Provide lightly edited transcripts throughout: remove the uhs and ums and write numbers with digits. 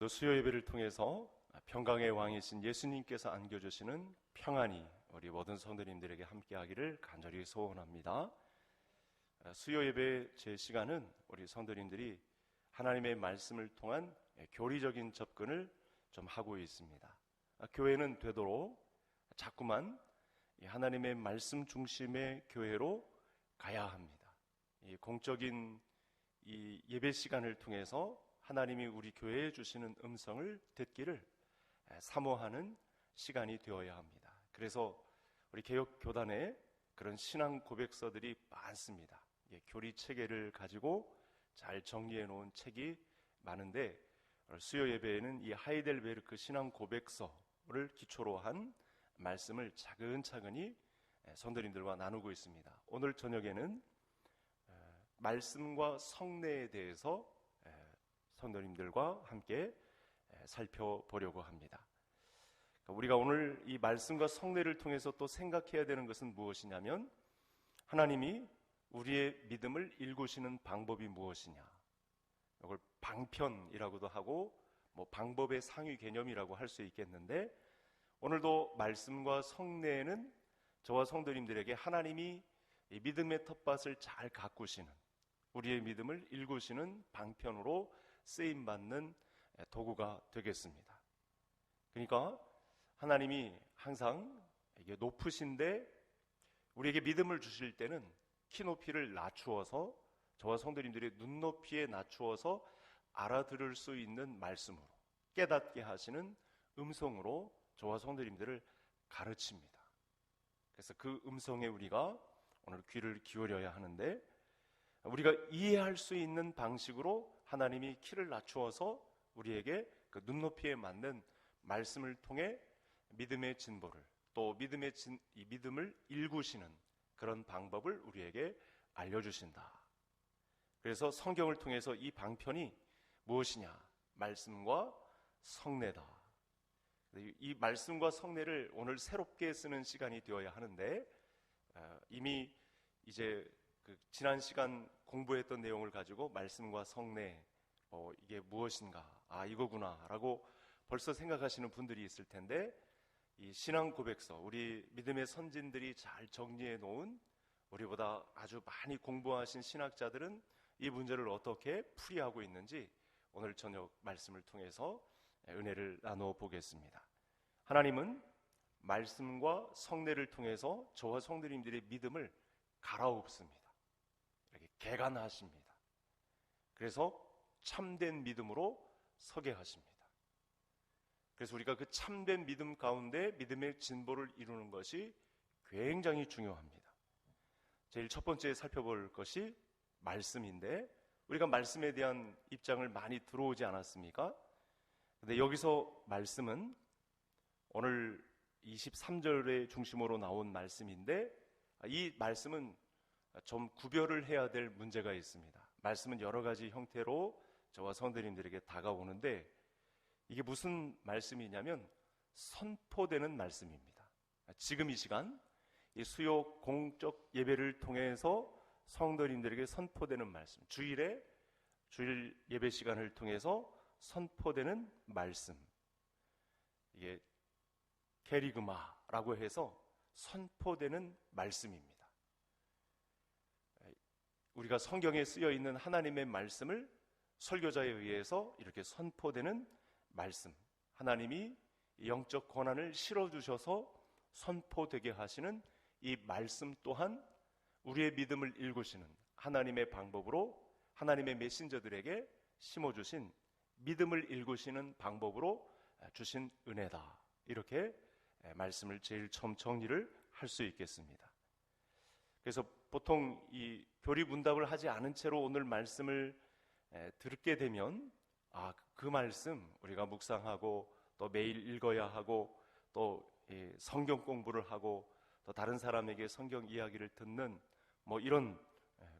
또 수요 예배를 통해서 평강의 왕이신 예수님께서 안겨주시는 평안이 우리 모든 성도님들에게 함께하기를 간절히 소원합니다. 수요 예배 제 시간은 우리 성도님들이 하나님의 말씀을 통한 교리적인 접근을 좀 하고 있습니다. 교회는 되도록 자꾸만 하나님의 말씀 중심의 교회로 가야 합니다. 이 공적인 이 예배 시간을 통해서 하나님이 우리 교회에 주시는 음성을 듣기를 사모하는 시간이 되어야 합니다. 그래서 우리 개혁교단에 그런 신앙 고백서들이 많습니다. 교리 체계를 가지고 잘 정리해 놓은 책이 많은데 수요 예배에는 이 하이델베르크 신앙 고백서를 기초로 한 말씀을 차근차근히 성도님들과 나누고 있습니다. 오늘 저녁에는 말씀과 성례에 대해서 성도님들과 함께 살펴보려고 합니다. 우리가 오늘 이 말씀과 성례를 통해서 또 생각해야 되는 것은 무엇이냐면 하나님이 우리의 믿음을 일구시는 방법이 무엇이냐. 이걸 방편이라고도 하고 방법의 상위 개념이라고 할 수 있겠는데 오늘도 말씀과 성례는 저와 성도님들에게 하나님이 이 믿음의 텃밭을 잘 가꾸시는 우리의 믿음을 일구시는 방편으로 쓰임받는 도구가 되겠습니다. 그러니까 하나님이 항상 이게 높으신데 우리에게 믿음을 주실 때는 키높이를 낮추어서 저와 성도님들의 눈높이에 낮추어서 알아들을 수 있는 말씀으로 깨닫게 하시는 음성으로 저와 성도님들을 가르칩니다. 그래서 그 음성에 우리가 오늘 귀를 기울여야 하는데 우리가 이해할 수 있는 방식으로 하나님이 키를 낮추어서 우리에게 그 눈높이에 맞는 말씀을 통해 믿음의 진보를 또 이 믿음을 일구시는 그런 방법을 우리에게 알려주신다. 그래서 성경을 통해서 이 방편이 무엇이냐? 말씀과 성례다. 이 말씀과 성례를 오늘 새롭게 쓰는 시간이 되어야 하는데 이미 이제 지난 시간 공부했던 내용을 가지고 말씀과 성례 이게 무엇인가 이거구나 라고 벌써 생각하시는 분들이 있을 텐데 이 신앙 고백서 우리 믿음의 선진들이 잘 정리해 놓은 우리보다 아주 많이 공부하신 신학자들은 이 문제를 어떻게 풀이하고 있는지 오늘 저녁 말씀을 통해서 은혜를 나누어 보겠습니다. 하나님은 말씀과 성례를 통해서 저와 성도님들의 믿음을 갈아엎습니다. 이렇게 개간하십니다. 그래서 참된 믿음으로 서게 하십니다. 그래서 우리가 그 참된 믿음 가운데 믿음의 진보를 이루는 것이 굉장히 중요합니다. 제일 첫 번째 살펴볼 것이 말씀인데 우리가 말씀에 대한 입장을 많이 들어오지 않았습니까? 근데 여기서 말씀은 오늘 23절의 중심으로 나온 말씀인데 이 말씀은 좀 구별을 해야 될 문제가 있습니다. 말씀은 여러 가지 형태로 저와 성도님들에게 다가오는데 이게 무슨 말씀이냐면 선포되는 말씀입니다. 지금 이 시간 이 수요 공적 예배를 통해서 성도님들에게 선포되는 말씀, 주일 예배 시간을 통해서 선포되는 말씀, 이게 게리그마라고 해서 선포되는 말씀입니다. 우리가 성경에 쓰여 있는 하나님의 말씀을 설교자에 의해서 이렇게 선포되는 말씀, 하나님이 영적 권한을 실어주셔서 선포되게 하시는 이 말씀 또한 우리의 믿음을 일구시는 하나님의 방법으로 하나님의 메신저들에게 심어주신 믿음을 일구시는 방법으로 주신 은혜다. 이렇게 말씀을 제일 처음 정리를 할 수 있겠습니다. 그래서 보통 이 교리 문답을 하지 않은 채로 오늘 말씀을 듣게 되면 그 말씀 우리가 묵상하고 또 매일 읽어야 하고 또 성경 공부를 하고 또 다른 사람에게 성경 이야기를 듣는 이런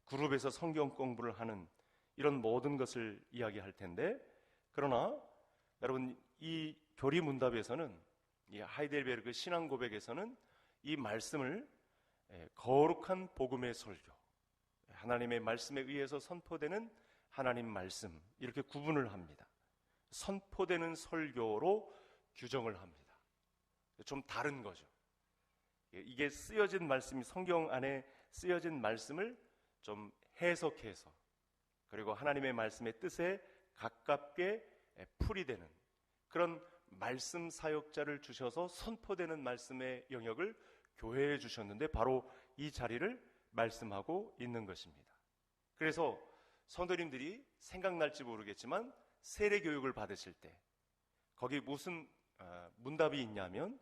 그룹에서 성경 공부를 하는 이런 모든 것을 이야기할 텐데 그러나 여러분 이 교리 문답에서는 이 하이델베르크 신앙 고백에서는 이 말씀을 거룩한 복음의 설교, 하나님의 말씀에 의해서 선포되는 하나님 말씀 이렇게 구분을 합니다. 선포되는 설교로 규정을 합니다. 좀 다른 거죠. 이게 쓰여진 말씀이 성경 안에 쓰여진 말씀을 좀 해석해서 그리고 하나님의 말씀의 뜻에 가깝게 풀이되는 그런 말씀 사역자를 주셔서 선포되는 말씀의 영역을 교회에 주셨는데 바로 이 자리를 말씀하고 있는 것입니다. 그래서 성도님들이 생각날지 모르겠지만 세례 교육을 받으실 때 거기 무슨 문답이 있냐면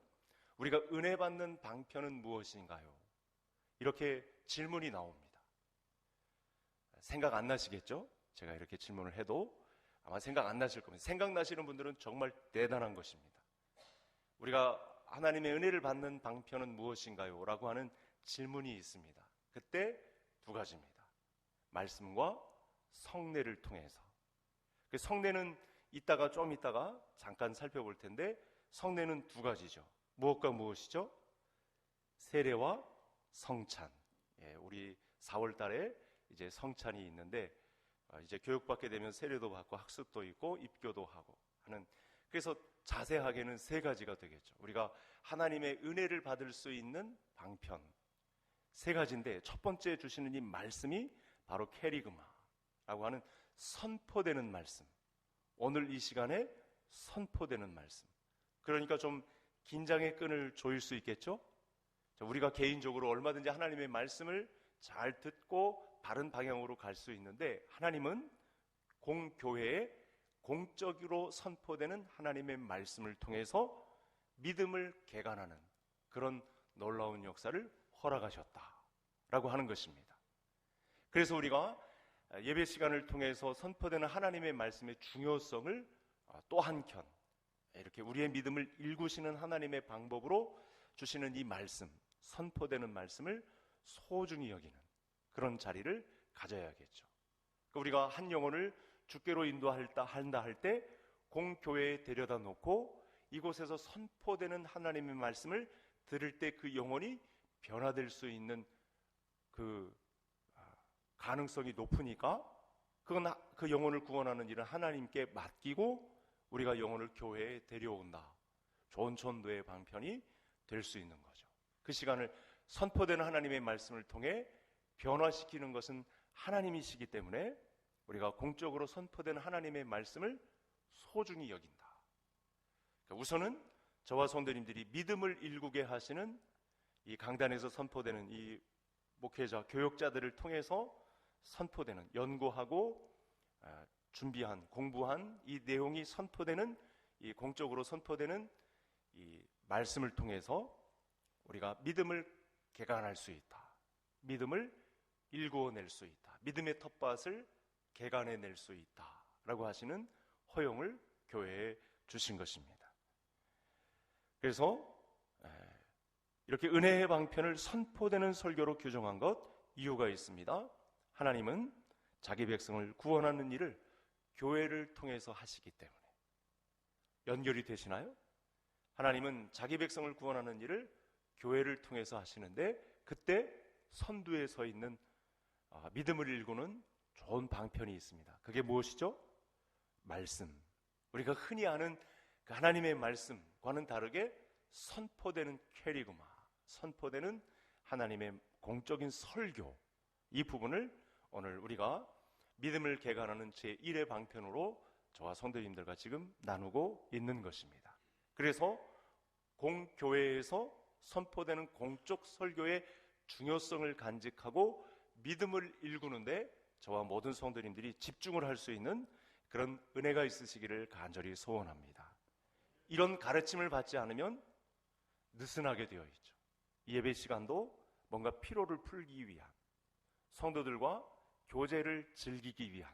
우리가 은혜 받는 방편은 무엇인가요? 이렇게 질문이 나옵니다. 생각 안 나시겠죠? 제가 이렇게 질문을 해도 아마 생각 안 나실 겁니다. 생각나시는 분들은 정말 대단한 것입니다. 우리가 하나님의 은혜를 받는 방편은 무엇인가요? 라고 하는 질문이 있습니다. 그때 두 가지입니다. 말씀과 성례를 통해서. 그 성례는 좀 이따가 잠깐 살펴볼 텐데 성례는 두 가지죠. 무엇과 무엇이죠? 세례와 성찬. 우리 4월 달에 이제 성찬이 있는데 이제 교육받게 되면 세례도 받고 학습도 있고 입교도 하고 하는, 그래서 자세하게는 세 가지가 되겠죠. 우리가 하나님의 은혜를 받을 수 있는 방편 세 가지인데 첫 번째 주시는 이 말씀이 바로 캐리그마라고 하는 선포되는 말씀. 오늘 이 시간에 선포되는 말씀. 그러니까 좀 긴장의 끈을 조일 수 있겠죠? 우리가 개인적으로 얼마든지 하나님의 말씀을 잘 듣고 바른 방향으로 갈 수 있는데 하나님은 공교회에 공적으로 선포되는 하나님의 말씀을 통해서 믿음을 개간하는 그런 놀라운 역사를 허락하셨다라고 하는 것입니다. 그래서 우리가 예배 시간을 통해서 선포되는 하나님의 말씀의 중요성을 또 한켠 이렇게 우리의 믿음을 일구시는 하나님의 방법으로 주시는 이 말씀, 선포되는 말씀을 소중히 여기는 그런 자리를 가져야겠죠. 우리가 한 영혼을 주께로 인도한다 할 때 공교회에 데려다 놓고 이곳에서 선포되는 하나님의 말씀을 들을 때 그 영혼이 변화될 수 있는 그 가능성이 높으니까 그건 그 영혼을 구원하는 일은 하나님께 맡기고 우리가 영혼을 교회에 데려온다. 좋은 전도의 방편이 될 수 있는 거죠. 그 시간을 선포되는 하나님의 말씀을 통해 변화시키는 것은 하나님이시기 때문에 우리가 공적으로 선포되는 하나님의 말씀을 소중히 여긴다. 우선은 저와 성도님들이 믿음을 일구게 하시는 이 강단에서 선포되는 이 목회자, 교역자들을 통해서 선포되는, 연구하고 준비한, 공부한 이 내용이 선포되는, 이 공적으로 선포되는 이 말씀을 통해서 우리가 믿음을 개간할 수 있다. 믿음을 일구어낼 수 있다. 믿음의 텃밭을 개간해낼 수 있다. 라고 하시는 허용을 교회에 주신 것입니다. 그래서 이렇게 은혜의 방편을 선포되는 설교로 규정한 것 이유가 있습니다. 하나님은 자기 백성을 구원하는 일을 교회를 통해서 하시기 때문에. 연결이 되시나요? 하나님은 자기 백성을 구원하는 일을 교회를 통해서 하시는데 그때 선두에 서 있는 믿음을 일구는 좋은 방편이 있습니다. 그게 무엇이죠? 말씀. 우리가 흔히 아는 그 하나님의 말씀과는 다르게 선포되는 캐리그마, 선포되는 하나님의 공적인 설교, 이 부분을 오늘 우리가 믿음을 개간하는 제1의 방편으로 저와 성도님들과 지금 나누고 있는 것입니다. 그래서 공교회에서 선포되는 공적 설교의 중요성을 간직하고 믿음을 일구는데 저와 모든 성도님들이 집중을 할 수 있는 그런 은혜가 있으시기를 간절히 소원합니다. 이런 가르침을 받지 않으면 느슨하게 되어 있죠. 예배 시간도 뭔가 피로를 풀기 위한, 성도들과 교제를 즐기기 위한,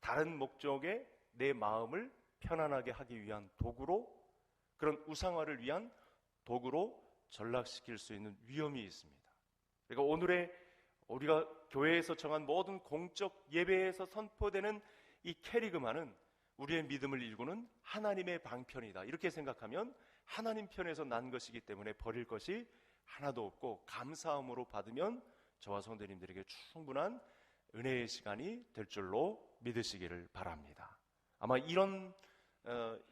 다른 목적에 내 마음을 편안하게 하기 위한 도구로, 그런 우상화를 위한 도구로 전락시킬 수 있는 위험이 있습니다. 그러니까 오늘의 우리가 교회에서 정한 모든 공적 예배에서 선포되는 이 캐리그마는 우리의 믿음을 일구는 하나님의 방편이다. 이렇게 생각하면 하나님 편에서 난 것이기 때문에 버릴 것이 하나도 없고 감사함으로 받으면 저와 성도님들에게 충분한 은혜의 시간이 될 줄로 믿으시기를 바랍니다. 아마 이런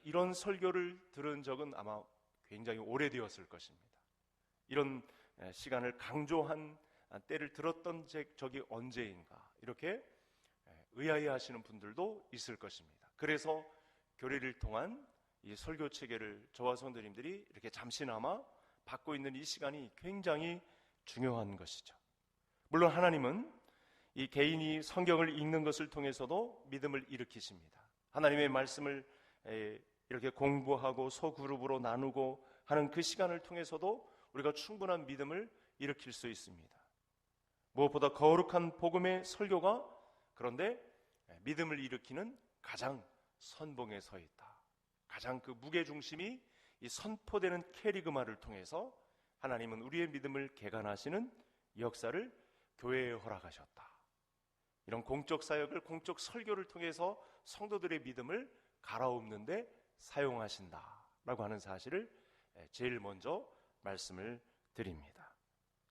이런 설교를 들은 적은 아마 굉장히 오래되었을 것입니다. 이런 시간을 강조한 때를 들었던 적이 언제인가, 이렇게 의아해 하시는 분들도 있을 것입니다. 그래서 교리를 통한 이 설교 체계를 저와 성도님들이 이렇게 잠시나마 받고 있는 이 시간이 굉장히 중요한 것이죠. 물론 하나님은 이 개인이 성경을 읽는 것을 통해서도 믿음을 일으키십니다. 하나님의 말씀을 이렇게 공부하고 소그룹으로 나누고 하는 그 시간을 통해서도 우리가 충분한 믿음을 일으킬 수 있습니다. 무엇보다 거룩한 복음의 설교가 그런데 믿음을 일으키는 가장 선봉에 서 있다. 가장 그 무게중심이 이 선포되는 캐리그마를 통해서 하나님은 우리의 믿음을 개간하시는 역사를 교회에 허락하셨다. 이런 공적 사역을, 공적 설교를 통해서 성도들의 믿음을 갈아엎는 데 사용하신다라고 하는 사실을 제일 먼저 말씀을 드립니다.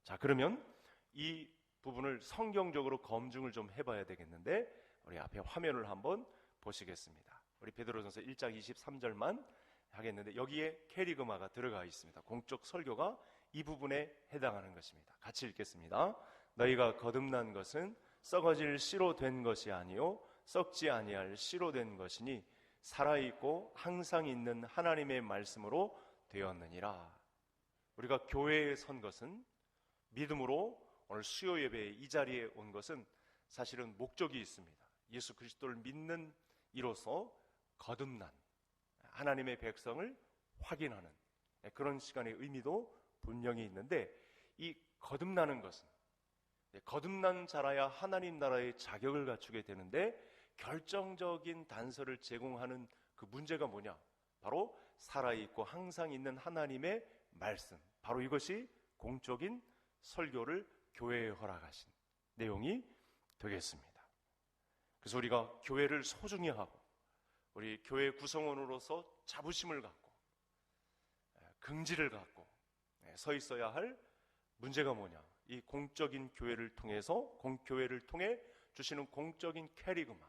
자, 그러면 이 부분을 성경적으로 검증을 좀 해봐야 되겠는데, 우리 앞에 화면을 한번 보시겠습니다. 우리 베드로전서 1장 23절만 하겠는데, 여기에 캐리그마가 들어가 있습니다. 공적 설교가 이 부분에 해당하는 것입니다. 같이 읽겠습니다. 너희가 거듭난 것은 썩어질 씨로 된 것이 아니요 썩지 아니할 씨로 된 것이니 살아있고 항상 있는 하나님의 말씀으로 되었느니라. 우리가 교회에 선 것은, 믿음으로 오늘 수요 예배에 이 자리에 온 것은 사실은 목적이 있습니다. 예수 그리스도를 믿는 이로써 거듭난 하나님의 백성을 확인하는 그런 시간의 의미도 분명히 있는데, 이 거듭나는 것은, 거듭난 자라야 하나님 나라의 자격을 갖추게 되는데, 결정적인 단서를 제공하는 그 문제가 뭐냐? 바로 살아있고 항상 있는 하나님의 말씀, 바로 이것이 공적인 설교를 교회에 허락하신 내용이 되겠습니다. 그래서 우리가 교회를 소중히 하고, 우리 교회 구성원으로서 자부심을 갖고 긍지를 갖고 서 있어야 할 문제가 뭐냐? 이 공적인 교회를 통해서, 공교회를 통해 주시는 공적인 캐리그마,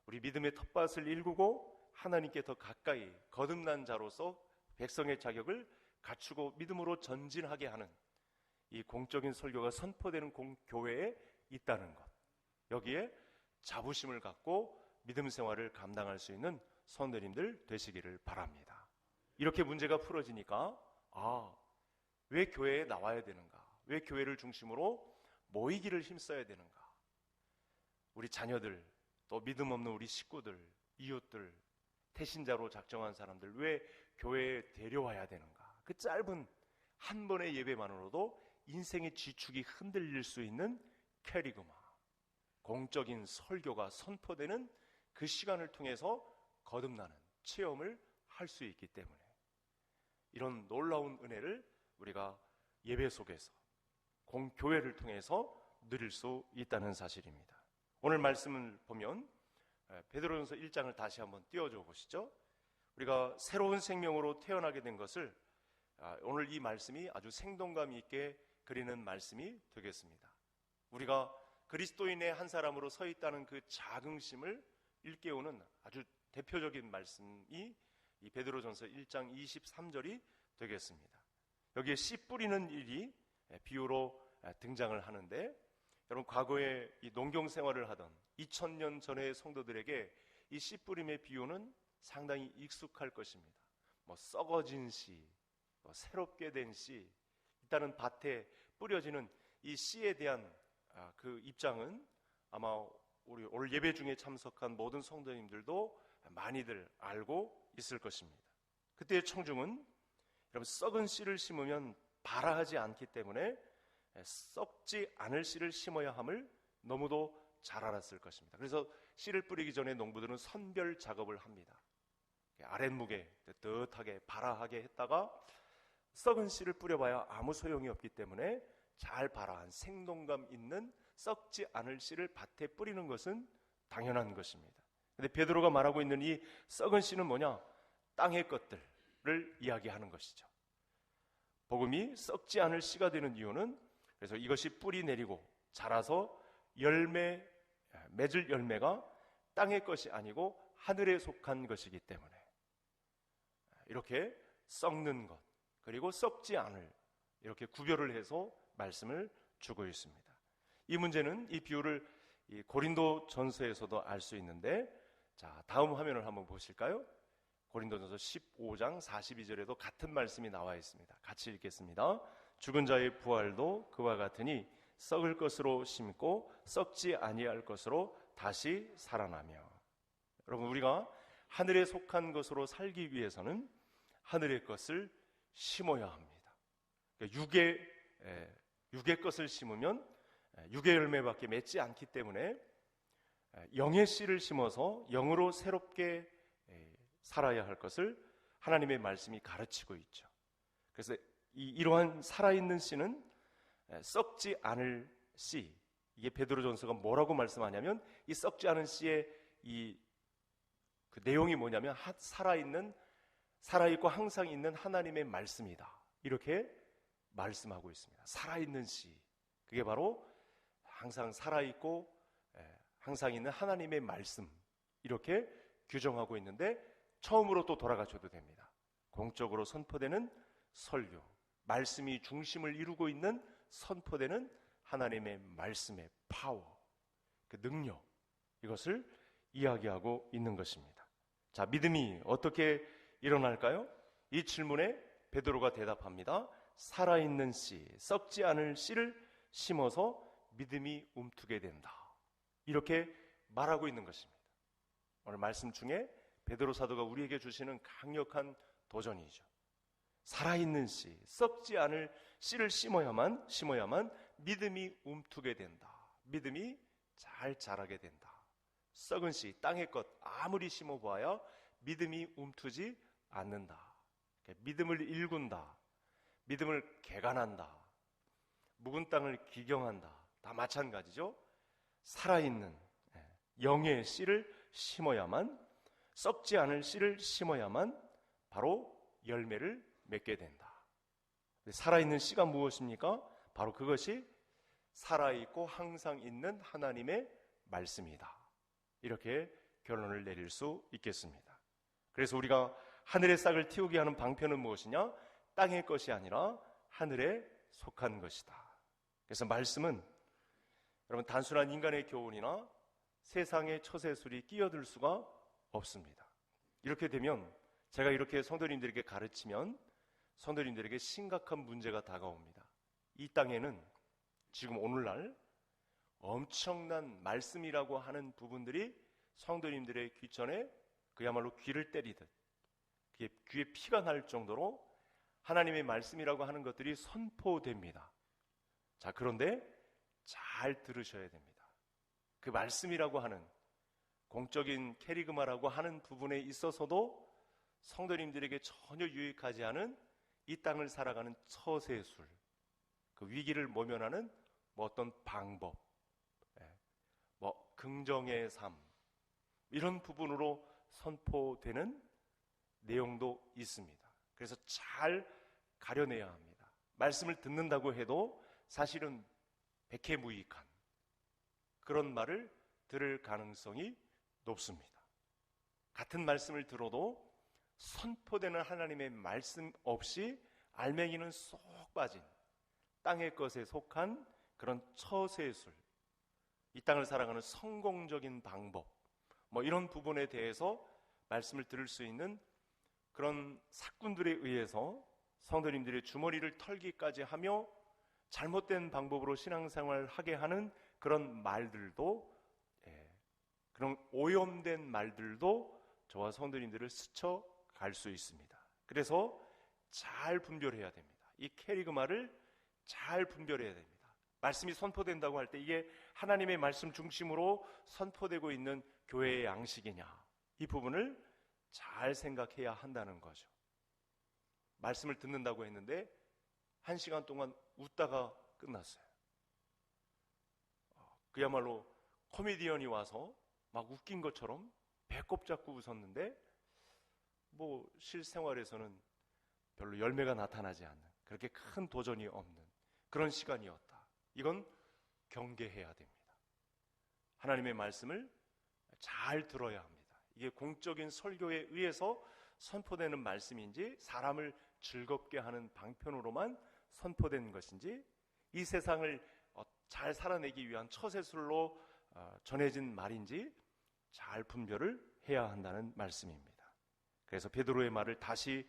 우리 믿음의 텃밭을 일구고 하나님께 더 가까이 거듭난 자로서 백성의 자격을 갖추고 믿음으로 전진하게 하는 이 공적인 설교가 선포되는 공교회에 있다는 것, 여기에 자부심을 갖고 믿음 생활을 감당할 수 있는 성도님들 되시기를 바랍니다. 이렇게 문제가 풀어지니까, 왜 교회에 나와야 되는가? 왜 교회를 중심으로 모이기를 힘써야 되는가? 우리 자녀들, 또 믿음 없는 우리 식구들, 이웃들, 태신자로 작정한 사람들 왜 교회에 데려와야 되는가? 그 짧은 한 번의 예배만으로도 인생의 지축이 흔들릴 수 있는 캐리그마, 공적인 설교가 선포되는 그 시간을 통해서 거듭나는 체험을 할 수 있기 때문에, 이런 놀라운 은혜를 우리가 예배 속에서, 공교회를 통해서 누릴 수 있다는 사실입니다. 오늘 말씀을 보면 베드로전서 1장을 다시 한번 띄워줘 보시죠. 우리가 새로운 생명으로 태어나게 된 것을 오늘 이 말씀이 아주 생동감 있게 그리는 말씀이 되겠습니다. 우리가 그리스도인의 한 사람으로 서 있다는 그 자긍심을 일깨우는 아주 대표적인 말씀이 이 베드로전서 1장 23절이 되겠습니다. 여기에 씨 뿌리는 일이 비유로 등장을 하는데, 여러분 과거에 이 농경 생활을 하던 2000년 전의 성도들에게 이 씨 뿌림의 비유는 상당히 익숙할 것입니다. 썩어진 씨, 새롭게 된 씨, 일단은 밭에 뿌려지는 이 씨에 대한 그 입장은 아마 우리 오늘 예배 중에 참석한 모든 성도님들도 많이들 알고 있을 것입니다. 그때의 청중은, 여러분 썩은 씨를 심으면 발아하지 않기 때문에 썩지 않을 씨를 심어야 함을 너무도 잘 알았을 것입니다. 그래서 씨를 뿌리기 전에 농부들은 선별 작업을 합니다. 아랫무게 뜨뜻하게 발아하게 했다가 썩은 씨를 뿌려봐야 아무 소용이 없기 때문에 잘 발아한 생동감 있는 썩지 않을 씨를 밭에 뿌리는 것은 당연한 것입니다. 근데 베드로가 말하고 있는 이 썩은 씨는 뭐냐? 땅의 것들을 이야기하는 것이죠. 복음이 썩지 않을 씨가 되는 이유는, 그래서 이것이 뿌리 내리고 자라서 맺을 열매가 땅의 것이 아니고 하늘에 속한 것이기 때문에, 이렇게 썩는 것, 그리고 썩지 않을, 이렇게 구별을 해서 말씀을 주고 있습니다. 이 문제는, 이 비유를 이 고린도 전서에서도 알 수 있는데, 자, 다음 화면을 한번 보실까요? 고린도전서 15장 42절에도 같은 말씀이 나와 있습니다. 같이 읽겠습니다. 죽은 자의 부활도 그와 같으니 썩을 것으로 심고 썩지 아니할 것으로 다시 살아나며. 여러분, 우리가 하늘에 속한 것으로 살기 위해서는 하늘의 것을 심어야 합니다. 그러니까 육의 것을 심으면 육의 열매밖에 맺지 않기 때문에 영의 씨를 심어서 영으로 새롭게 살아야 할 것을 하나님의 말씀이 가르치고 있죠. 그래서 이러한 살아있는 씨는 썩지 않을 씨, 이게 베드로전서가 뭐라고 말씀하냐면, 이 썩지 않은 씨의 그 내용이 뭐냐면, 살아있고 항상 있는 하나님의 말씀이다, 이렇게 말씀하고 있습니다. 살아있는 씨, 그게 바로 항상 살아있고 항상 있는 하나님의 말씀, 이렇게 규정하고 있는데, 처음으로 또 돌아가셔도 됩니다. 공적으로 선포되는 설교, 말씀이 중심을 이루고 있는 선포되는 하나님의 말씀의 파워, 그 능력, 이것을 이야기하고 있는 것입니다. 자, 믿음이 어떻게 일어날까요? 이 질문에 베드로가 대답합니다. 살아있는 씨, 썩지 않을 씨를 심어서 믿음이 움트게 된다, 이렇게 말하고 있는 것입니다. 오늘 말씀 중에 베드로 사도가 우리에게 주시는 강력한 도전이죠. 살아있는 씨, 썩지 않을 씨를 심어야만 믿음이 움트게 된다. 믿음이 잘 자라게 된다. 썩은 씨, 땅의 것 아무리 심어보아야 믿음이 움트지 않는다. 믿음을 일군다, 믿음을 개간한다, 묵은 땅을 기경한다, 다 마찬가지죠. 살아있는 영의 씨를 심어야만, 썩지 않을 씨를 심어야만 바로 열매를 맺게 된다. 살아있는 씨가 무엇입니까? 바로 그것이 살아있고 항상 있는 하나님의 말씀이다, 이렇게 결론을 내릴 수 있겠습니다. 그래서 우리가 하늘의 싹을 틔우게 하는 방편은 무엇이냐? 땅의 것이 아니라 하늘에 속한 것이다. 그래서 말씀은 여러분, 단순한 인간의 교훈이나 세상의 처세술이 끼어들 수가 없습니다. 이렇게 되면, 제가 이렇게 성도님들에게 가르치면 성도님들에게 심각한 문제가 다가옵니다. 이 땅에는 지금 오늘날 엄청난 말씀이라고 하는 부분들이 성도님들의 귀전에 그야말로 귀를 때리듯, 귀에 피가 날 정도로 하나님의 말씀이라고 하는 것들이 선포됩니다. 자, 그런데 잘 들으셔야 됩니다. 그 말씀이라고 하는 공적인 캐리그마라고 하는 부분에 있어서도 성도님들에게 전혀 유익하지 않은 이 땅을 살아가는 처세술, 그 위기를 모면하는 어떤 방법, 긍정의 삶, 이런 부분으로 선포되는 내용도 있습니다. 그래서 잘 가려내야 합니다. 말씀을 듣는다고 해도 사실은 백해무익한 그런 말을 들을 가능성이 높습니다. 같은 말씀을 들어도 선포되는 하나님의 말씀 없이 알맹이는 쏙 빠진 땅의 것에 속한 그런 처세술, 이 땅을 살아가는 성공적인 방법, 이런 부분에 대해서 말씀을 들을 수 있는 그런 사꾼들에 의해서 성도님들의 주머니를 털기까지 하며 잘못된 방법으로 신앙생활을 하게 하는 그런 말들도, 그런 오염된 말들도 저와 성도님들을 스쳐갈 수 있습니다. 그래서 잘 분별해야 됩니다. 이 캐리그마를 잘 분별해야 됩니다. 말씀이 선포된다고 할 때 이게 하나님의 말씀 중심으로 선포되고 있는 교회의 양식이냐, 이 부분을 잘 생각해야 한다는 거죠. 말씀을 듣는다고 했는데 1시간 동안 웃다가 끝났어요. 그야말로 코미디언이 와서 막 웃긴 것처럼 배꼽 잡고 웃었는데 실생활에서는 별로 열매가 나타나지 않는, 그렇게 큰 도전이 없는 그런 시간이었다. 이건 경계해야 됩니다. 하나님의 말씀을 잘 들어야 합니다. 이게 공적인 설교에 의해서 선포되는 말씀인지 사람을 즐겁게 하는 방편으로만 선포된 것인지 이 세상을 잘 살아내기 위한 처세술로 전해진 말인지 잘 분별을 해야 한다는 말씀입니다. 그래서 베드로의 말을 다시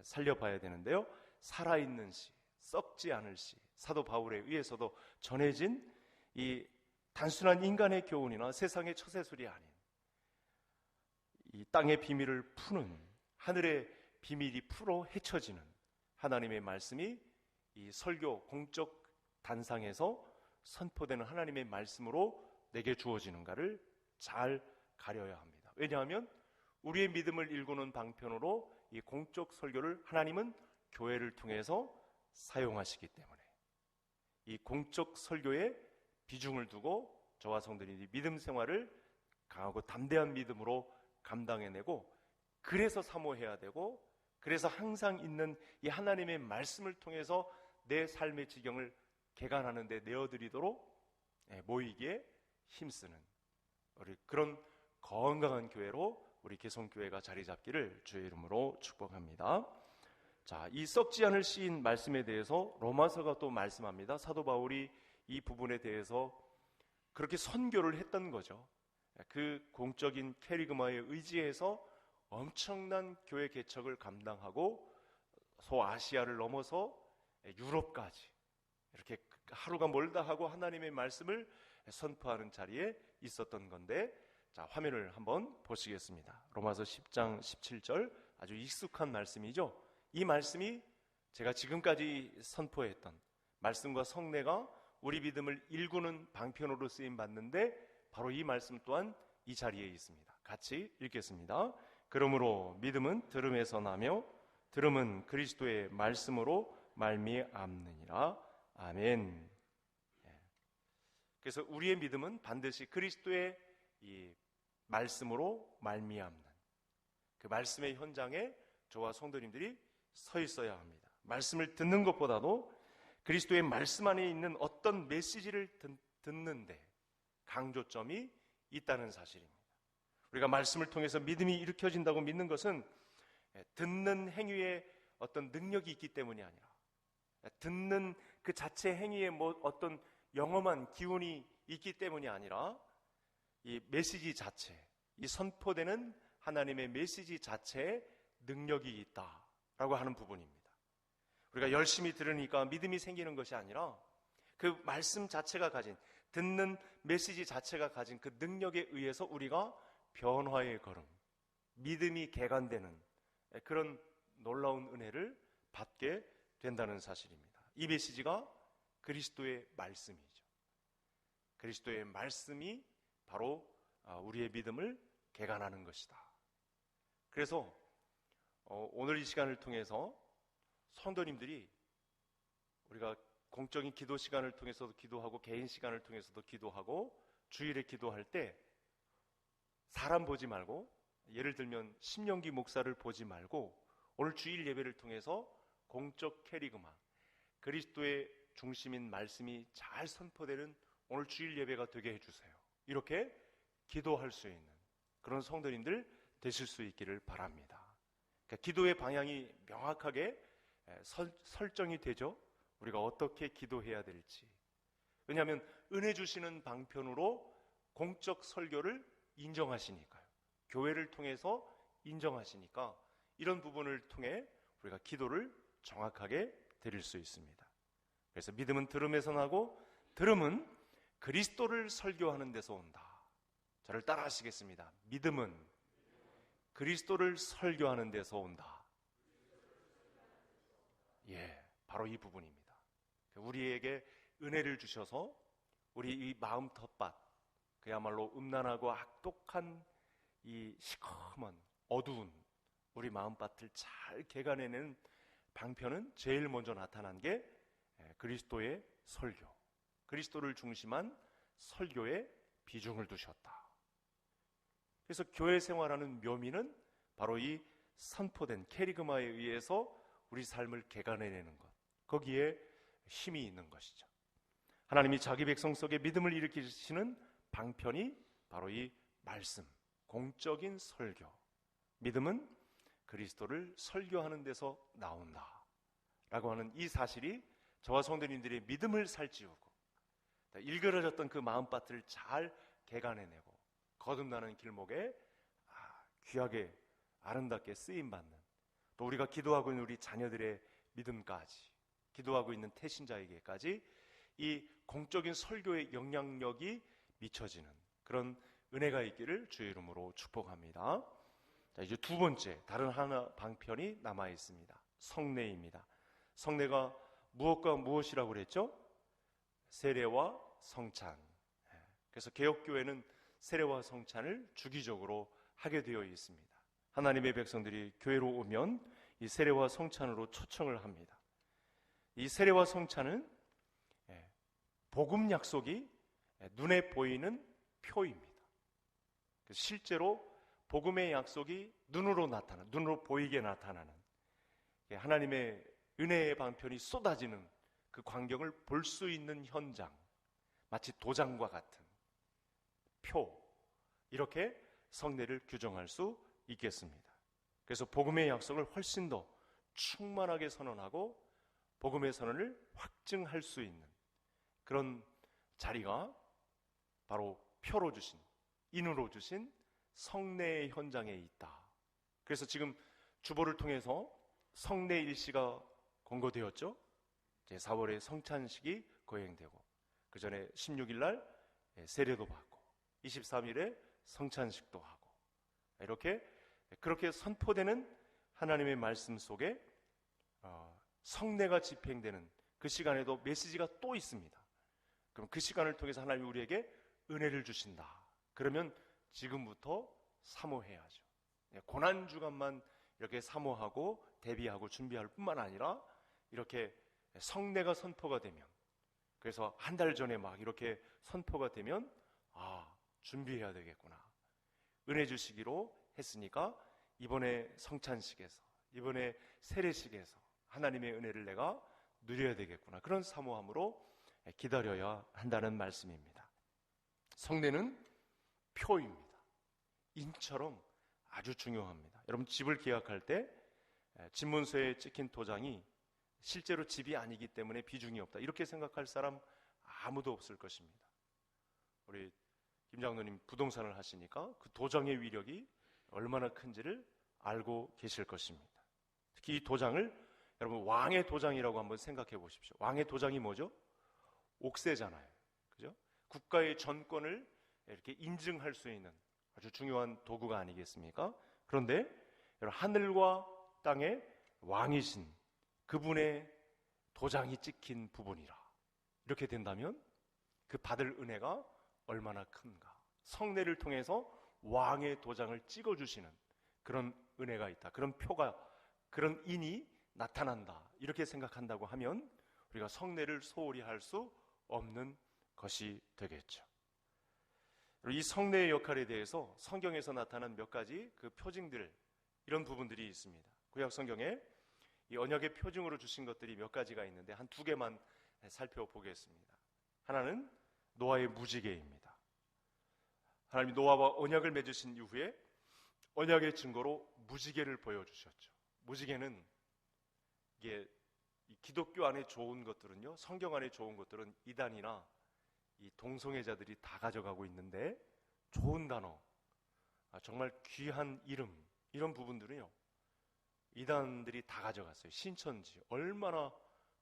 살려봐야 되는데요. 살아있는 시, 썩지 않을 시, 사도 바울에 의해서도 전해진 이 단순한 인간의 교훈이나 세상의 처세술이 아닌 이 땅의 비밀을 푸는, 하늘의 비밀이 풀어 헤쳐지는 하나님의 말씀이 이 설교 공적 단상에서 선포되는 하나님의 말씀으로 내게 주어지는가를 잘 가려야 합니다. 왜냐하면 우리의 믿음을 일구는 방편으로 이 공적 설교를 하나님은 교회를 통해서 사용하시기 때문에 이 공적 설교에 비중을 두고 저와 성도님이 믿음 생활을 강하고 담대한 믿음으로 감당해내고, 그래서 사모해야 되고, 그래서 항상 있는 이 하나님의 말씀을 통해서 내 삶의 지경을 개간하는 데 내어드리도록 모이기에 힘쓰는 우리 그런 건강한 교회로 우리 개성교회가 자리 잡기를 주의 이름으로 축복합니다. 자, 이 썩지 않을 시인 말씀에 대해서 로마서가 또 말씀합니다. 사도 바울이 이 부분에 대해서 그렇게 선교를 했던 거죠. 그 공적인 캐리그마에 의지해서 엄청난 교회 개척을 감당하고 소아시아를 넘어서 유럽까지 이렇게 하루가 멀다 하고 하나님의 말씀을 선포하는 자리에 있었던 건데, 자, 화면을 한번 보시겠습니다. 로마서 10장 17절 아주 익숙한 말씀이죠. 이 말씀이 제가 지금까지 선포했던 말씀과 성례가 우리 믿음을 일구는 방편으로 쓰임 받는데 바로 이 말씀 또한 이 자리에 있습니다. 같이 읽겠습니다. 그러므로 믿음은 들음에서 나며 들음은 그리스도의 말씀으로 말미암느니라. 아멘. 그래서 우리의 믿음은 반드시 그리스도의 이 말씀으로 말미암는 그 말씀의 현장에 저와 성도님들이 서 있어야 합니다. 말씀을 듣는 것보다도 그리스도의 말씀 안에 있는 어떤 메시지를 듣는데 강조점이 있다는 사실입니다. 우리가 말씀을 통해서 믿음이 일으켜진다고 믿는 것은 듣는 행위에 어떤 능력이 있기 때문이 아니라 듣는 그 자체 행위에 뭐 어떤 영험한 기운이 있기 때문이 아니라 이 메시지 자체, 이 선포되는 하나님의 메시지 자체에 능력이 있다라고 하는 부분입니다. 우리가 열심히 들으니까 믿음이 생기는 것이 아니라 그 말씀 자체가 가진, 듣는 메시지 자체가 가진 그 능력에 의해서 우리가 변화의 걸음, 믿음이 개간되는 그런 놀라운 은혜를 받게 된다는 사실입니다. 이 메시지가 그리스도의 말씀이죠. 그리스도의 말씀이 바로 우리의 믿음을 개간하는 것이다. 그래서 오늘 이 시간을 통해서 성도님들이 우리가 공적인 기도 시간을 통해서도 기도하고 개인 시간을 통해서도 기도하고 주일에 기도할 때 사람 보지 말고, 예를 들면 심령기 목사를 보지 말고 오늘 주일 예배를 통해서 공적 캐리그마, 그리스도의 중심인 말씀이 잘 선포되는 오늘 주일 예배가 되게 해주세요. 이렇게 기도할 수 있는 그런 성도님들 되실 수 있기를 바랍니다. 그러니까 기도의 방향이 명확하게 설정이 되죠. 우리가 어떻게 기도해야 될지. 왜냐하면 은혜 주시는 방편으로 공적 설교를 인정하시니까요. 교회를 통해서 인정하시니까 이런 부분을 통해 우리가 기도를 정확하게 드릴 수 있습니다. 그래서 믿음은 들음에서 나고 들음은 그리스도를 설교하는 데서 온다. 저를 따라 하시겠습니다. 믿음은 그리스도를 설교하는 데서 온다. 예, 바로 이 부분입니다. 우리에게 은혜를 주셔서 우리 이 마음 텃밭, 그야말로 음란하고 악독한 이 시커먼 어두운 우리 마음밭을 잘 개간해내는 방편은 제일 먼저 나타난 게 그리스도의 설교, 그리스도를 중심한 설교에 비중을 두셨다. 그래서 교회 생활하는 묘미는 바로 이 선포된 캐리그마에 의해서 우리 삶을 개간해내는 것, 거기에 힘이 있는 것이죠. 하나님이 자기 백성 속에 믿음을 일으키시는 방편이 바로 이 말씀, 공적인 설교. 믿음은 그리스도를 설교하는 데서 나온다 라고 하는 이 사실이 저와 성도님들의 믿음을 살찌우고 일그러졌던 그 마음밭을 잘 개간해내고 거듭나는 길목에 귀하게 아름답게 쓰임받는, 또 우리가 기도하고 있는 우리 자녀들의 믿음까지, 기도하고 있는 태신자에게까지 이 공적인 설교의 영향력이 미쳐지는 그런 은혜가 있기를 주의 이름으로 축복합니다. 자, 이제 두 번째 다른 하나 방편이 남아 있습니다. 성례입니다. 성례가 무엇과 무엇이라고 그랬죠? 세례와 성찬. 그래서 개혁교회는 세례와 성찬을 주기적으로 하게 되어 있습니다. 하나님의 백성들이 교회로 오면 이 세례와 성찬으로 초청을 합니다. 이 세례와 성찬은 복음 약속이 눈에 보이는 표입니다. 실제로 복음의 약속이 눈으로 보이게 나타나는, 하나님의 은혜의 방편이 쏟아지는 그 광경을 볼 수 있는 현장, 마치 도장과 같은 표, 이렇게 성례를 규정할 수 있겠습니다. 그래서 복음의 약속을 훨씬 더 충만하게 선언하고 복음의 선언을 확증할 수 있는 그런 자리가 바로 표로 주신, 인으로 주신 성례의 현장에 있다. 그래서 지금 주보를 통해서 성례 일시가 공고되었죠. 이제 4월에 성찬식이 거행되고, 그 전에 16일 날 세례도 받고 23일에 성찬식도 하고, 이렇게 그렇게 선포되는 하나님의 말씀 속에 성례가 집행되는 그 시간에도 메시지가 또 있습니다. 그럼 그 시간을 통해서 하나님이 우리에게 은혜를 주신다. 그러면 지금부터 사모해야죠. 고난주간만 이렇게 사모하고 대비하고 준비할 뿐만 아니라 이렇게 성례가 선포가 되면, 그래서 한 달 전에 막 이렇게 선포가 되면 준비해야 되겠구나. 은혜 주시기로 했으니까 이번에 성찬식에서, 이번에 세례식에서 하나님의 은혜를 내가 누려야 되겠구나. 그런 사모함으로 기다려야 한다는 말씀입니다. 성례는 표입니다. 인처럼 아주 중요합니다. 여러분, 집을 계약할 때 집문서에 찍힌 도장이 실제로 집이 아니기 때문에 비중이 없다, 이렇게 생각할 사람 아무도 없을 것입니다. 우리 김 장로님 부동산을 하시니까 그 도장의 위력이 얼마나 큰지를 알고 계실 것입니다. 특히 이 도장을 여러분 왕의 도장이라고 한번 생각해 보십시오. 왕의 도장이 뭐죠? 옥새잖아요. 그죠? 국가의 전권을 이렇게 인증할 수 있는 아주 중요한 도구가 아니겠습니까? 그런데 하늘과 땅의 왕이신 그분의 도장이 찍힌 부분이라, 이렇게 된다면 그 받을 은혜가 얼마나 큰가. 성례를 통해서 왕의 도장을 찍어주시는 그런 은혜가 있다, 그런 표가, 그런 인이 나타난다, 이렇게 생각한다고 하면 우리가 성례를 소홀히 할 수 없는 것이 되겠죠. 이 성례의 역할에 대해서 성경에서 나타난 몇 가지 그 표징들, 이런 부분들이 있습니다. 구약 성경에 이 언약의 표징으로 주신 것들이 몇 가지가 있는데 한 두 개만 살펴보겠습니다. 하나는 노아의 무지개입니다. 하나님이 노아와 언약을 맺으신 이후에 언약의 증거로 무지개를 보여주셨죠. 무지개는 이게 기독교 안에 좋은 것들은요, 성경 안에 좋은 것들은 이단이나 이 동성애자들이 다 가져가고 있는데, 좋은 단어, 정말 귀한 이름, 이런 부분들은요 이단들이 다 가져갔어요. 신천지, 얼마나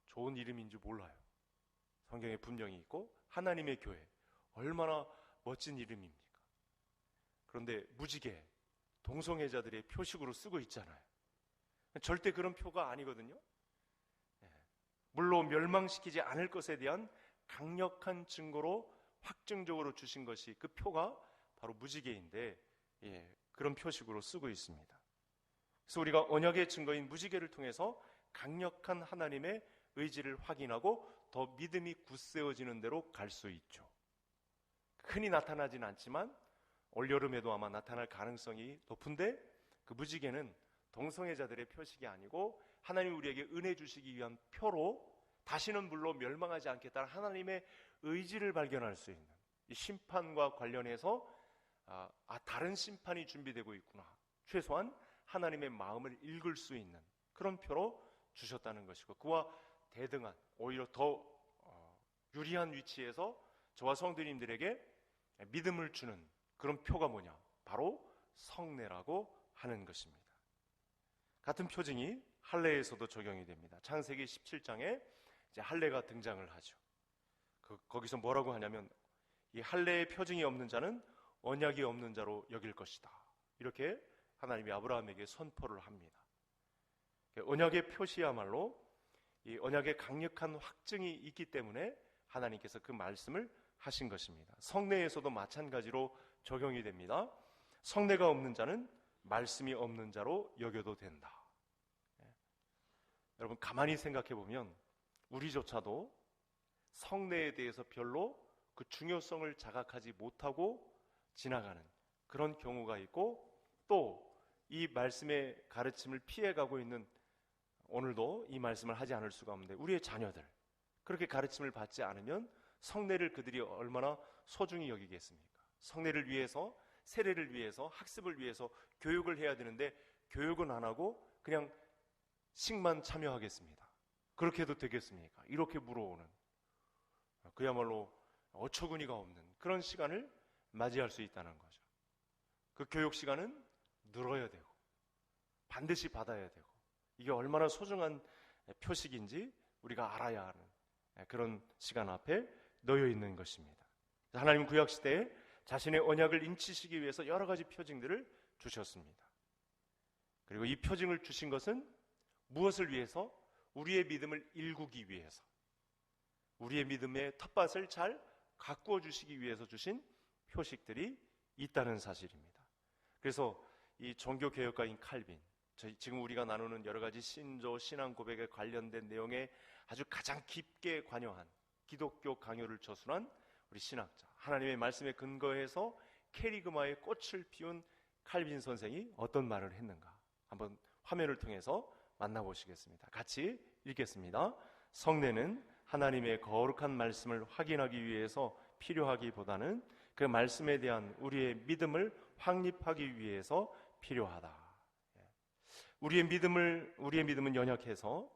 좋은 이름인지 몰라요. 성경에 분명히 있고, 하나님의 교회, 얼마나 멋진 이름입니까? 그런데 무지개, 동성애자들의 표식으로 쓰고 있잖아요. 절대 그런 표가 아니거든요. 물로 멸망시키지 않을 것에 대한 강력한 증거로 확증적으로 주신 것이, 그 표가 바로 무지개인데, 그런 표식으로 쓰고 있습니다. 그래서 우리가 언약의 증거인 무지개를 통해서 강력한 하나님의 의지를 확인하고 더 믿음이 굳세어지는 대로 갈 수 있죠. 흔히 나타나진 않지만 올여름에도 아마 나타날 가능성이 높은데, 그 무지개는 동성애자들의 표식이 아니고 하나님이 우리에게 은혜 주시기 위한 표로 다시는 물로 멸망하지 않겠다는 하나님의 의지를 발견할 수 있는, 이 심판과 관련해서 다른 심판이 준비되고 있구나, 최소한 하나님의 마음을 읽을 수 있는 그런 표로 주셨다는 것이고, 그와 대등한 오히려 더 유리한 위치에서 저와 성도님들에게 믿음을 주는 그런 표가 뭐냐? 바로 성례라고 하는 것입니다. 같은 표징이 할례에서도 적용이 됩니다. 창세기 17장에 이제 할례가 등장을 하죠. 거기서 뭐라고 하냐면, 이 할례의 표징이 없는 자는 언약이 없는 자로 여길 것이다, 이렇게 하나님이 아브라함에게 선포를 합니다. 언약의 표시야말로 이 언약의 강력한 확증이 있기 때문에 하나님께서 그 말씀을 하신 것입니다. 성례에서도 마찬가지로 적용이 됩니다. 성례가 없는 자는 말씀이 없는 자로 여겨도 된다. 여러분, 가만히 생각해 보면 우리조차도 성례에 대해서 별로 그 중요성을 자각하지 못하고 지나가는 그런 경우가 있고, 또 이 말씀의 가르침을 피해가고 있는 오늘도 이 말씀을 하지 않을 수가 없는데, 우리의 자녀들 그렇게 가르침을 받지 않으면 성례를 그들이 얼마나 소중히 여기겠습니까? 성례를 위해서, 세례를 위해서, 학습을 위해서 교육을 해야 되는데 교육은 안 하고 그냥 식만 참여하겠습니다. 그렇게 해도 되겠습니까? 이렇게 물어오는, 그야말로 어처구니가 없는 그런 시간을 맞이할 수 있다는 거죠. 그 교육 시간은 늘어야 되고 반드시 받아야 되고, 이게 얼마나 소중한 표식인지 우리가 알아야 하는 그런 시간 앞에 놓여 있는 것입니다. 하나님은 구약시대에 자신의 언약을 인치시기 위해서 여러 가지 표징들을 주셨습니다. 그리고 이 표징을 주신 것은 무엇을 위해서? 우리의 믿음을 일구기 위해서, 우리의 믿음의 텃밭을 잘 가꾸어 주시기 위해서 주신 표식들이 있다는 사실입니다. 그래서 이 종교개혁가인 칼빈, 지금 우리가 나누는 여러 가지 신조, 신앙 고백에 관련된 내용에 아주 가장 깊게 관여한, 기독교 강요를 저술한 우리 신학자, 하나님의 말씀에 근거해서 캐리그마의 꽃을 피운 칼빈 선생이 어떤 말을 했는가, 한번 화면을 통해서 만나보시겠습니다. 같이 읽겠습니다. 성례는 하나님의 거룩한 말씀을 확인하기 위해서 필요하기보다는 그 말씀에 대한 우리의 믿음을 확립하기 위해서 필요하다. 우리의 믿음은 연약해서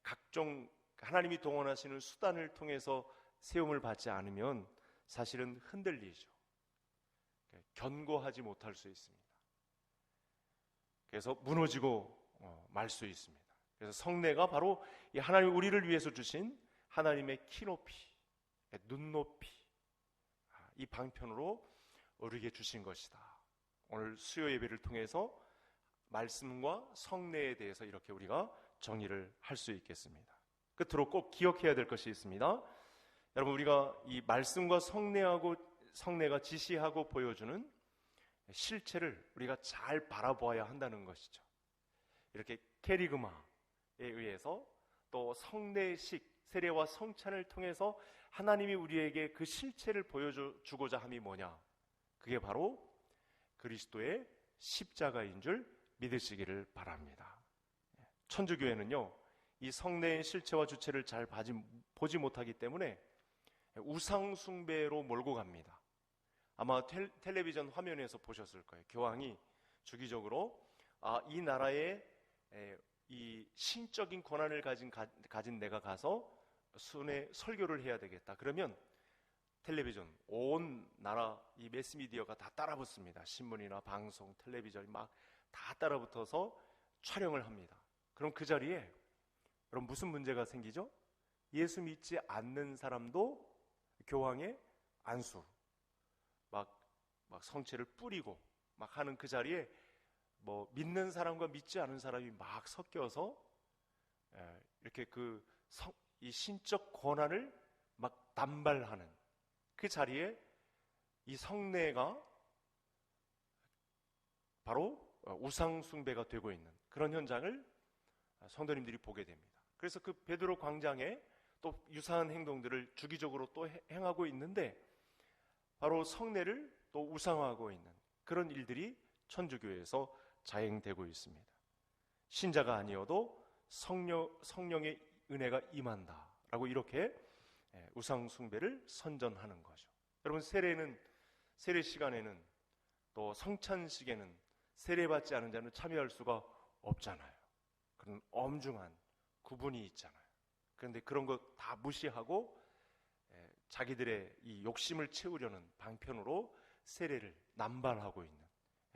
각종 하나님이 동원하시는 수단을 통해서 세움을 받지 않으면 사실은 흔들리죠. 견고하지 못할 수 있습니다. 그래서 무너지고 말 수 있습니다. 그래서 성례가 바로 이 하나님 우리를 위해서 주신 하나님의 키높이, 눈높이, 이 방편으로 우리에게 주신 것이다. 오늘 수요 예배를 통해서 말씀과 성례에 대해서 이렇게 우리가 정의를 할 수 있겠습니다. 끝으로 꼭 기억해야 될 것이 있습니다. 여러분, 우리가 이 말씀과 성례가 지시하고 보여주는 실체를 우리가 잘 바라보아야 한다는 것이죠. 이렇게 캐리그마에 의해서 또 성례식, 세례와 성찬을 통해서 하나님이 우리에게 그 실체를 보여주고자 함이 뭐냐? 그게 바로 그리스도의 십자가인 줄 믿으시기를 바랍니다. 천주교회는요, 이 성례의 실체와 주체를 잘 보지 못하기 때문에 우상 숭배로 몰고 갑니다. 아마 텔레비전 화면에서 보셨을 거예요. 교황이 주기적으로 이 나라의 이 신적인 권한을 가진 내가 가서 순회 설교를 해야 되겠다. 그러면 텔레비전, 온 나라 이 매스미디어가 다 따라붙습니다. 신문이나 방송, 텔레비전이 막 다 따라붙어서 촬영을 합니다. 그럼 그 자리에 여러분 무슨 문제가 생기죠? 예수 믿지 않는 사람도 교황의 안수, 막 성체를 뿌리고 막 하는 그 자리에 뭐 믿는 사람과 믿지 않은 사람이 막 섞여서 이렇게 이 신적 권한을 막 남발하는 그 자리에 이 성례가 바로 우상 숭배가 되고 있는 그런 현장을 성도님들이 보게 됩니다. 그래서 그 베드로 광장에 또 유사한 행동들을 주기적으로 또 행하고 있는데, 바로 성례를 또 우상화하고 있는 그런 일들이 천주교에서 자행되고 있습니다. 신자가 아니어도 성령의 은혜가 임한다라고 이렇게 우상 숭배를 선전하는 거죠. 여러분, 세례 시간에는 또 성찬식에는 세례받지 않은 자는 참여할 수가 없잖아요. 그런 엄중한 구분이 있잖아요. 그런데 그런 거 다 무시하고 자기들의 이 욕심을 채우려는 방편으로 세례를 남발하고 있는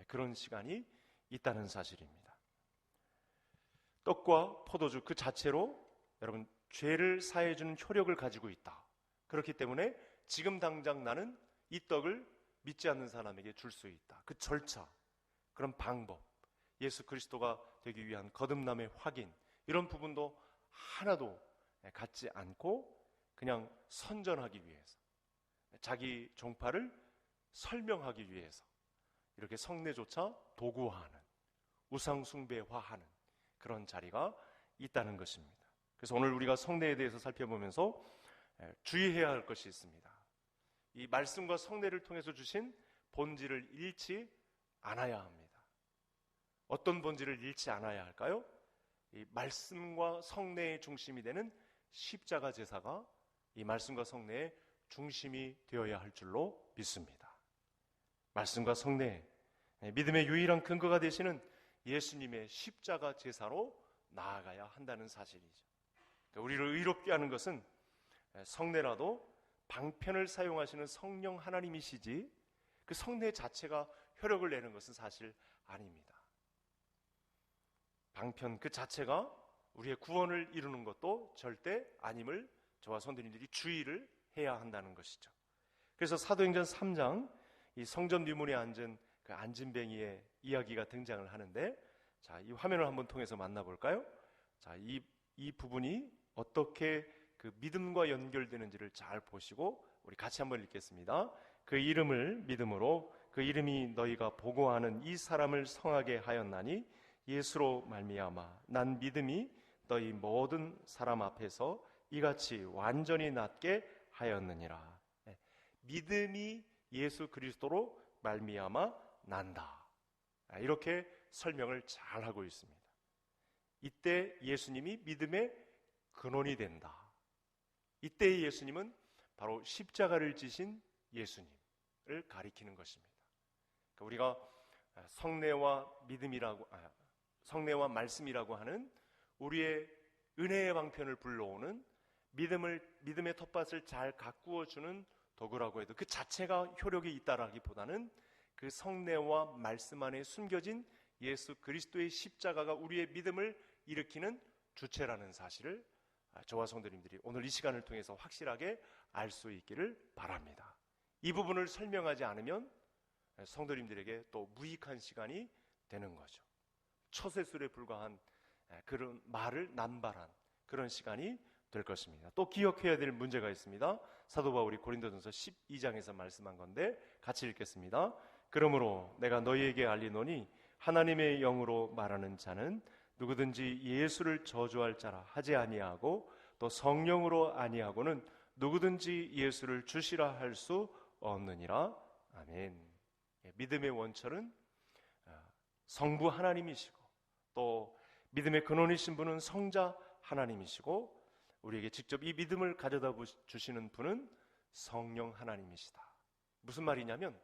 그런 시간이 있다는 사실입니다. 떡과 포도주 그 자체로 여러분 죄를 사해주는 효력을 가지고 있다. 그렇기 때문에 지금 당장 나는 이 떡을 믿지 않는 사람에게 줄 수 있다. 그 절차, 그런 방법, 예수 그리스도가 되기 위한 거듭남의 확인, 이런 부분도 하나도 갖지 않고 그냥 선전하기 위해서, 자기 종파를 설명하기 위해서 이렇게 성례조차 도구화하는, 우상숭배화하는 그런 자리가 있다는 것입니다. 그래서 오늘 우리가 성례에 대해서 살펴보면서 주의해야 할 것이 있습니다. 이 말씀과 성례를 통해서 주신 본질을 잃지 않아야 합니다. 어떤 본질을 잃지 않아야 할까요? 이 말씀과 성례의 중심이 되는 십자가 제사가 이 말씀과 성례의 중심이 되어야 할 줄로 믿습니다. 말씀과 성례, 믿음의 유일한 근거가 되시는 예수님의 십자가 제사로 나아가야 한다는 사실이죠. 우리를 의롭게 하는 것은 성례라도 방편을 사용하시는 성령 하나님이시지 그 성례 자체가 효력을 내는 것은 사실 아닙니다. 방편 그 자체가 우리의 구원을 이루는 것도 절대 아님을 저와 성도님들이 주의를 해야 한다는 것이죠. 그래서 사도행전 3장 이 성전 뒷문에 앉은 그 안진뱅이의 이야기가 등장을 하는데, 자, 이 화면을 한번 통해서 만나볼까요? 자, 이 부분이 어떻게 그 믿음과 연결되는지를 잘 보시고 우리 같이 한번 읽겠습니다. 그 이름을 믿음으로 그 이름이 너희가 보고하는 이 사람을 성하게 하였나니 예수로 말미암아 난 믿음이 너희 모든 사람 앞에서 이같이 완전히 낫게 하였느니라. 믿음이 예수 그리스도로 말미암아 난다. 이렇게 설명을 잘 하고 있습니다. 이때 예수님이 믿음의 근원이 된다. 이때의 예수님은 바로 십자가를 지신 예수님을 가리키는 것입니다. 그러니까 우리가 성례와 말씀이라고 하는 우리의 은혜의 방편을 불러오는 믿음의 텃밭을 잘 가꾸어주는 도구라고 해도 그 자체가 효력이 있다라기보다는 그 성례와 말씀 안에 숨겨진 예수 그리스도의 십자가가 우리의 믿음을 일으키는 주체라는 사실을 저와 성도님들이 오늘 이 시간을 통해서 확실하게 알 수 있기를 바랍니다. 이 부분을 설명하지 않으면 성도님들에게 또 무익한 시간이 되는 거죠. 처세술에 불과한 그런 말을 남발한 그런 시간이 될 것입니다. 또 기억해야 될 문제가 있습니다. 사도 바울이 고린도전서 12장에서 말씀한 건데 같이 읽겠습니다. 그러므로 내가 너희에게 알리노니 하나님의 영으로 말하는 자는 누구든지 예수를 저주할 자라 하지 아니하고 또 성령으로 아니하고는 누구든지 예수를 주시라 할 수 없느니라. 아멘. 믿음의 원천은 성부 하나님이시고 또 믿음의 근원이신 분은 성자 하나님이시고 우리에게 직접 이 믿음을 가져다 주시는 분은 성령 하나님이시다. 무슨 말이냐면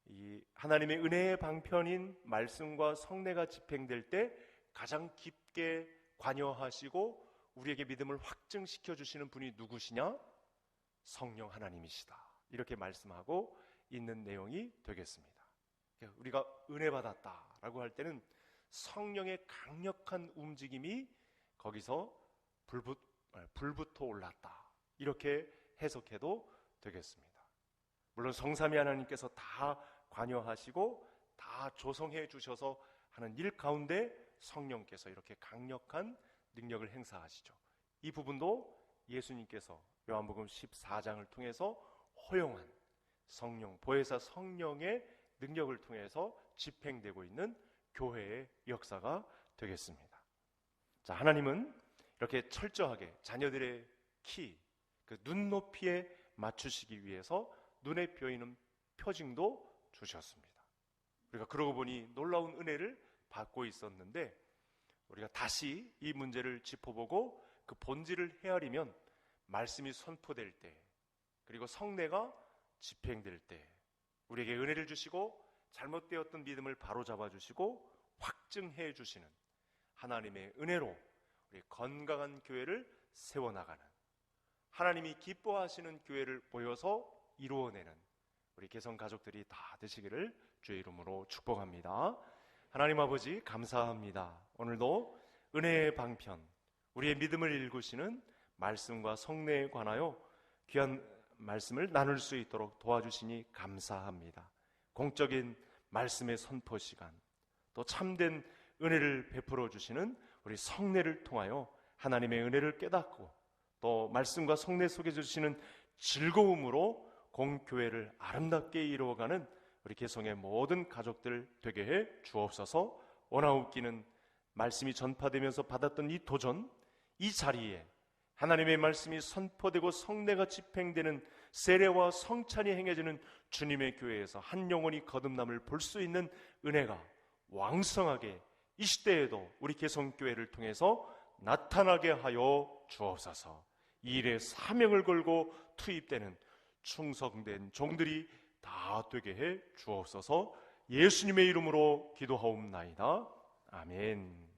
이 하나님의 은혜의 방편인 말씀과 성례가 집행될 때 가장 깊게 관여하시고 우리에게 믿음을 확증시켜 주시는 분이 누구시냐? 성령 하나님이시다. 이렇게 말씀하고 있는 내용이 되겠습니다. 우리가 은혜 받았다라고 할 때는 성령의 강력한 움직임이 거기서 불부터 올랐다. 이렇게 해석해도 되겠습니다. 물론 성삼위 하나님께서 다 관여하시고 다 조성해 주셔서 하는 일 가운데 성령께서 이렇게 강력한 능력을 행사하시죠. 이 부분도 예수님께서 요한복음 14장을 통해서 허용한 성령, 보혜사 성령의 능력을 통해서 집행되고 있는 교회의 역사가 되겠습니다. 자, 하나님은 이렇게 철저하게 자녀들의 키, 그 눈높이에 맞추시기 위해서 눈에 뵈이는 표징도 주셨습니다. 우리가 그러고 보니 놀라운 은혜를 받고 있었는데 우리가 다시 이 문제를 짚어보고 그 본질을 헤아리면 말씀이 선포될 때 그리고 성례가 집행될 때 우리에게 은혜를 주시고 잘못되었던 믿음을 바로잡아 주시고 확증해 주시는 하나님의 은혜로 우리 건강한 교회를 세워나가는, 하나님이 기뻐하시는 교회를 모여서 이루어내는 우리 개성 가족들이 다 되시기를 주의 이름으로 축복합니다. 하나님 아버지 감사합니다. 오늘도 은혜의 방편, 우리의 믿음을 일구시는 말씀과 성례에 관하여 귀한 말씀을 나눌 수 있도록 도와주시니 감사합니다. 공적인 말씀의 선포 시간, 또 참된 은혜를 베풀어 주시는 우리 성례를 통하여 하나님의 은혜를 깨닫고 또 말씀과 성례 속에 주시는 즐거움으로 공교회를 아름답게 이루어가는 우리 개성의 모든 가족들 되게 해 주옵소서. 원하옵기는 말씀이 전파되면서 받았던 이 도전, 이 자리에 하나님의 말씀이 선포되고 성례가 집행되는 세례와 성찬이 행해지는 주님의 교회에서 한 영혼이 거듭남을 볼 수 있는 은혜가 왕성하게 이 시대에도 우리 개성교회를 통해서 나타나게 하여 주옵소서. 이 일에 사명을 걸고 투입되는 충성된 종들이 다 되게 해 주옵소서. 예수님의 이름으로 기도하옵나이다. 아멘.